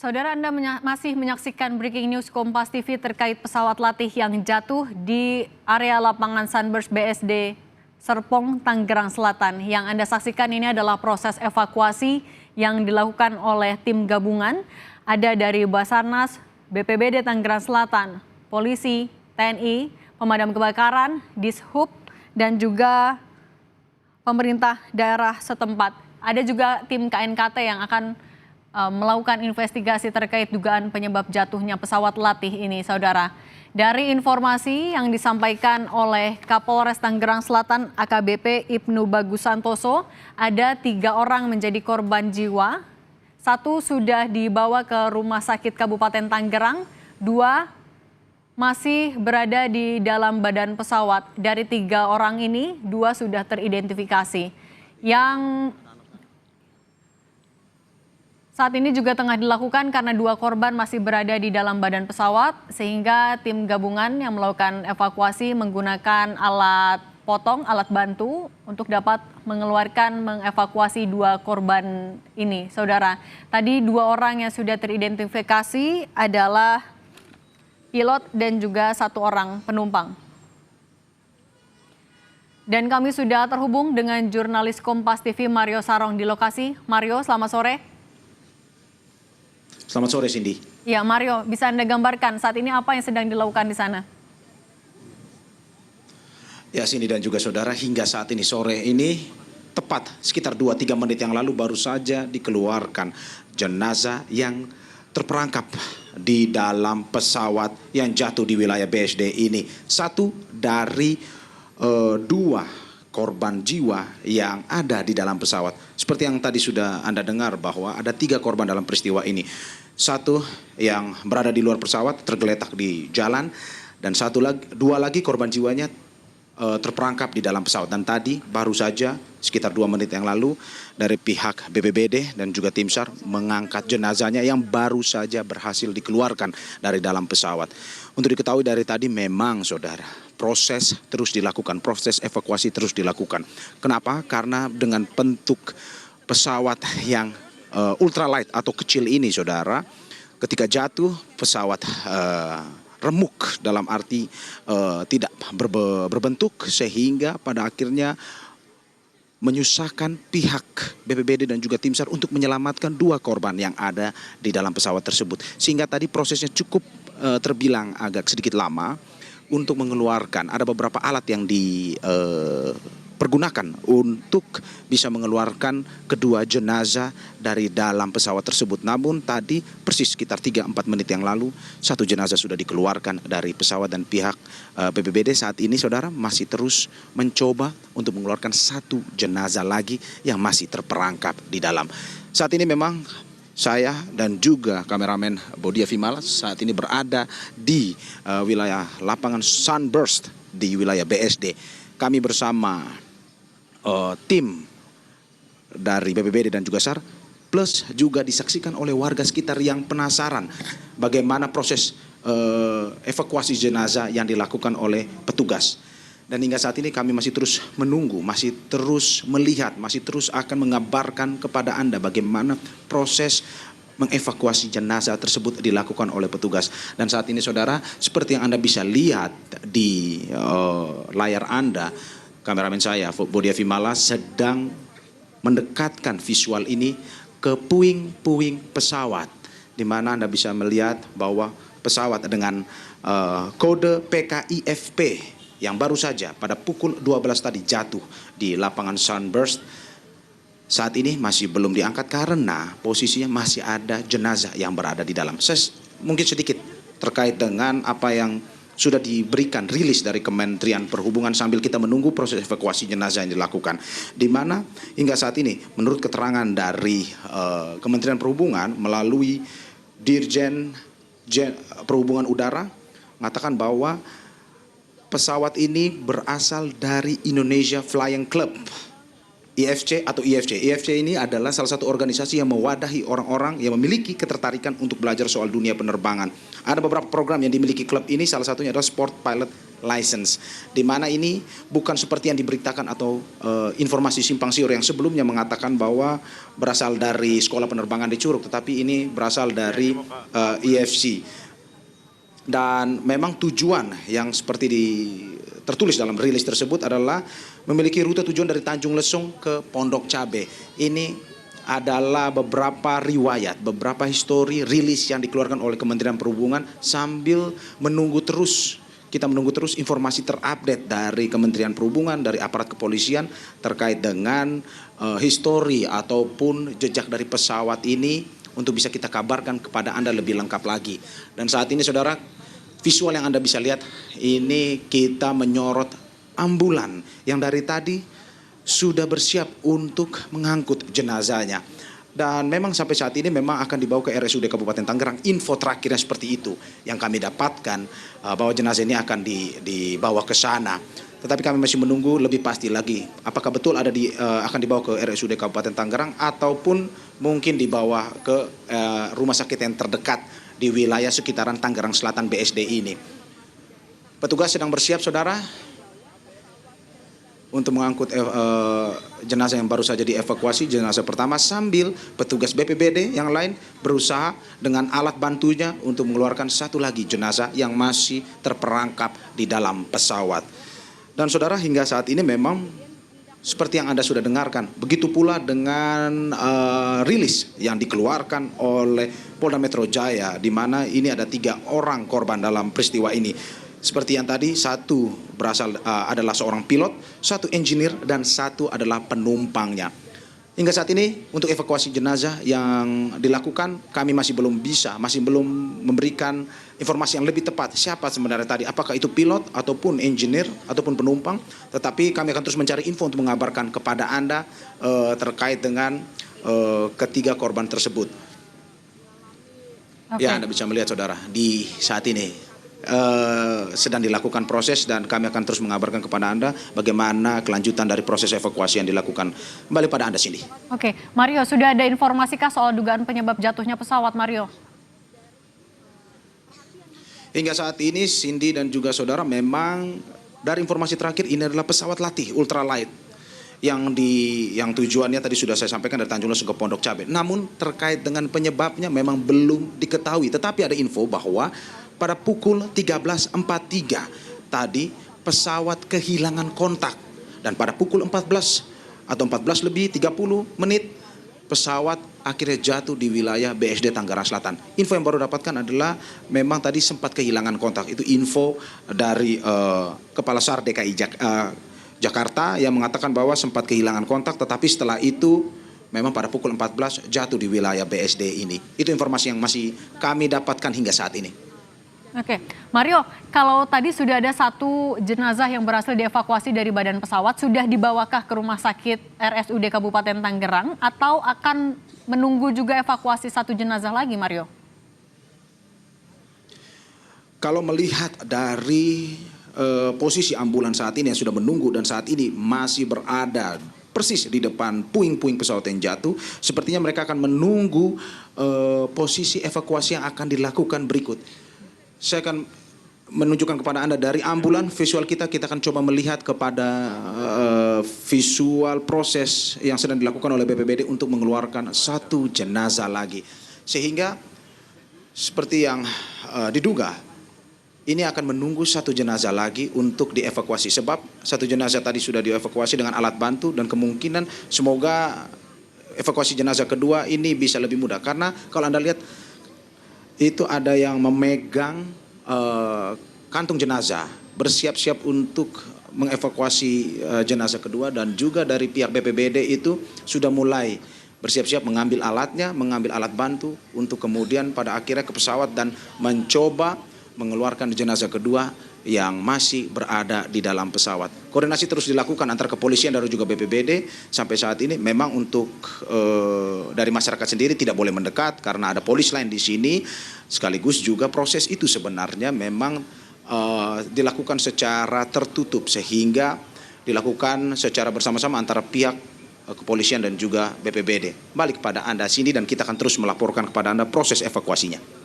Saudara, Anda masih menyaksikan Breaking News Kompas TV terkait pesawat latih yang jatuh di area lapangan Sunburst BSD Serpong, Tangerang Selatan. Yang Anda saksikan ini adalah proses evakuasi yang dilakukan oleh tim gabungan. Ada dari Basarnas, BPBD Tangerang Selatan, Polisi, TNI, Pemadam Kebakaran, Dishub, dan juga pemerintah daerah setempat. Ada juga tim KNKT yang akan melakukan investigasi terkait dugaan penyebab jatuhnya pesawat latih ini, saudara. Dari informasi yang disampaikan oleh Kapolres Tangerang Selatan AKBP Ibnu Bagus Santoso, ada 3 orang menjadi korban jiwa. 1 sudah dibawa ke Rumah Sakit Kabupaten Tangerang, 2 masih berada di dalam badan pesawat. Dari 3 orang ini, 2 sudah teridentifikasi. Yang saat ini juga tengah dilakukan karena 2 korban masih berada di dalam badan pesawat, sehingga tim gabungan yang melakukan evakuasi menggunakan alat potong, alat bantu untuk dapat mengevakuasi 2 korban ini. Saudara, tadi 2 orang yang sudah teridentifikasi adalah pilot dan juga 1 orang penumpang. Dan kami sudah terhubung dengan jurnalis Kompas TV Mario Sarong di lokasi. Mario, selamat sore. Selamat sore, Cindy. Ya, Mario, bisa Anda gambarkan saat ini apa yang sedang dilakukan di sana? Ya, Cindy dan juga saudara, hingga saat ini sore ini, tepat sekitar 2-3 menit yang lalu baru saja dikeluarkan jenazah yang terperangkap di dalam pesawat yang jatuh di wilayah BSD ini. 1 dari 2 korban jiwa yang ada di dalam pesawat. Seperti yang tadi sudah Anda dengar bahwa ada 3 korban dalam peristiwa ini. 1 yang berada di luar pesawat tergeletak di jalan, dan 2 lagi korban jiwanya terperangkap di dalam pesawat. Dan tadi baru saja sekitar 2 menit yang lalu dari pihak BPBD dan juga tim SAR mengangkat jenazahnya yang baru saja berhasil dikeluarkan dari dalam pesawat. Untuk diketahui dari tadi memang, saudara, proses terus dilakukan, proses evakuasi terus dilakukan. Kenapa? Karena dengan bentuk pesawat yang ultralight atau kecil ini, saudara, ketika jatuh pesawat remuk, dalam arti tidak berbentuk, sehingga pada akhirnya menyusahkan pihak BPBD dan juga tim SAR untuk menyelamatkan 2 korban yang ada di dalam pesawat tersebut. Sehingga tadi prosesnya cukup terbilang agak sedikit lama untuk mengeluarkan. Ada beberapa alat yang dipergunakan untuk bisa mengeluarkan kedua jenazah dari dalam pesawat tersebut. Namun tadi persis sekitar 3-4 menit yang lalu 1 jenazah sudah dikeluarkan dari pesawat, dan pihak BPBD saat ini, saudara, masih terus mencoba untuk mengeluarkan 1 jenazah lagi yang masih terperangkap di dalam. Saat ini memang saya dan juga kameramen Bodia Vimala saat ini berada di wilayah lapangan Sunburst di wilayah BSD. Kami bersama tim dari BPBD dan juga SAR, plus juga disaksikan oleh warga sekitar yang penasaran bagaimana proses evakuasi jenazah yang dilakukan oleh petugas. Dan hingga saat ini kami masih terus menunggu, masih terus melihat, masih terus akan mengabarkan kepada Anda bagaimana proses mengevakuasi jenazah tersebut dilakukan oleh petugas. Dan saat ini, saudara, seperti yang Anda bisa lihat di layar Anda, kameramen saya, Bodia Vimala, sedang mendekatkan visual ini ke puing-puing pesawat, di mana Anda bisa melihat bahwa pesawat dengan kode PKIFP yang baru saja pada pukul 12 tadi jatuh di lapangan Sunburst, saat ini masih belum diangkat karena posisinya masih ada jenazah yang berada di dalam. Mungkin sedikit terkait dengan apa yang sudah diberikan rilis dari Kementerian Perhubungan sambil kita menunggu proses evakuasi jenazah yang dilakukan. Di mana hingga saat ini menurut keterangan dari Kementerian Perhubungan melalui Dirjen Perhubungan Udara mengatakan bahwa pesawat ini berasal dari Indonesia Flying Club, IFC atau IFC. IFC ini adalah salah satu organisasi yang mewadahi orang-orang yang memiliki ketertarikan untuk belajar soal dunia penerbangan. Ada beberapa program yang dimiliki klub ini, salah satunya adalah Sport Pilot license, di mana ini bukan seperti yang diberitakan atau informasi simpang siur yang sebelumnya mengatakan bahwa berasal dari sekolah penerbangan di Curug, tetapi ini berasal dari IFC. Dan memang tujuan yang seperti tertulis dalam rilis tersebut adalah memiliki rute tujuan dari Tanjung Lesung ke Pondok Cabe. Ini adalah beberapa riwayat, beberapa histori rilis yang dikeluarkan oleh Kementerian Perhubungan sambil kita menunggu terus informasi terupdate dari Kementerian Perhubungan, dari aparat kepolisian terkait dengan histori ataupun jejak dari pesawat ini untuk bisa kita kabarkan kepada Anda lebih lengkap lagi. Dan saat ini saudara, visual yang Anda bisa lihat ini kita menyorot ambulan yang dari tadi sudah bersiap untuk mengangkut jenazahnya. Dan memang sampai saat ini memang akan dibawa ke RSUD Kabupaten Tangerang. Info terakhirnya seperti itu yang kami dapatkan, bahwa jenazah ini akan dibawa ke sana. Tetapi kami masih menunggu lebih pasti lagi apakah betul akan dibawa ke RSUD Kabupaten Tangerang ataupun mungkin dibawa ke rumah sakit yang terdekat di wilayah sekitaran Tangerang Selatan BSD ini. Petugas sedang bersiap saudara untuk mengangkut jenazah yang baru saja dievakuasi, jenazah pertama, sambil petugas BPBD yang lain berusaha dengan alat bantunya untuk mengeluarkan satu lagi jenazah yang masih terperangkap di dalam pesawat. Dan saudara, hingga saat ini memang seperti yang Anda sudah dengarkan, begitu pula dengan rilis yang dikeluarkan oleh Polda Metro Jaya, di mana ini ada 3 orang korban dalam peristiwa ini. Seperti yang tadi, satu adalah seorang pilot, satu engineer, dan satu adalah penumpangnya. Hingga saat ini untuk evakuasi jenazah yang dilakukan, kami masih belum memberikan informasi yang lebih tepat siapa sebenarnya tadi, apakah itu pilot ataupun engineer ataupun penumpang. Tetapi kami akan terus mencari info untuk mengabarkan kepada Anda terkait dengan ketiga korban tersebut. Okay. Ya, Anda bisa melihat saudara, di saat ini sedang dilakukan proses dan kami akan terus mengabarkan kepada Anda bagaimana kelanjutan dari proses evakuasi yang dilakukan. Kembali pada Anda, Cindy. Oke, Mario, sudah ada informasikah soal dugaan penyebab jatuhnya pesawat, Mario? Hingga saat ini, Cindy dan juga saudara, memang dari informasi terakhir ini adalah pesawat latih ultralight yang tujuannya tadi sudah saya sampaikan dari Tanjung Lesung ke Pondok Cabe. Namun terkait dengan penyebabnya memang belum diketahui. Tetapi ada info bahwa pada pukul 13.43 tadi pesawat kehilangan kontak. Dan pada pukul 14 atau 14 lebih 30 menit pesawat akhirnya jatuh di wilayah BSD Tangerang Selatan. Info yang baru dapatkan adalah memang tadi sempat kehilangan kontak. Itu info dari Kepala SAR DKI Jakarta yang mengatakan bahwa sempat kehilangan kontak, tetapi setelah itu memang pada pukul 14 jatuh di wilayah BSD ini. Itu informasi yang masih kami dapatkan hingga saat ini. Oke, Mario, kalau tadi sudah ada satu jenazah yang berhasil dievakuasi dari badan pesawat, sudah dibawakah ke rumah sakit RSUD Kabupaten Tangerang atau akan menunggu juga evakuasi satu jenazah lagi, Mario? Kalau melihat dari posisi ambulans saat ini yang sudah menunggu dan saat ini masih berada persis di depan puing-puing pesawat yang jatuh, sepertinya mereka akan menunggu posisi evakuasi yang akan dilakukan berikut. Saya akan menunjukkan kepada Anda dari ambulan visual kita akan coba melihat kepada visual proses yang sedang dilakukan oleh BPBD untuk mengeluarkan satu jenazah lagi. Sehingga seperti yang diduga, ini akan menunggu satu jenazah lagi untuk dievakuasi. Sebab satu jenazah tadi sudah dievakuasi dengan alat bantu dan kemungkinan semoga evakuasi jenazah kedua ini bisa lebih mudah. Karena kalau Anda lihat itu ada yang memegang kantung jenazah, bersiap-siap untuk mengevakuasi jenazah kedua, dan juga dari pihak BPBD itu sudah mulai bersiap-siap mengambil alatnya, mengambil alat bantu untuk kemudian pada akhirnya ke pesawat dan mencoba mengeluarkan jenazah kedua yang masih berada di dalam pesawat. Koordinasi terus dilakukan antara kepolisian dan juga BPBD. Sampai saat ini memang untuk dari masyarakat sendiri tidak boleh mendekat karena ada polis lain di sini. Sekaligus juga proses itu sebenarnya memang dilakukan secara tertutup sehingga dilakukan secara bersama-sama antara pihak kepolisian dan juga BPBD. Balik kepada Anda sini dan kita akan terus melaporkan kepada Anda proses evakuasinya.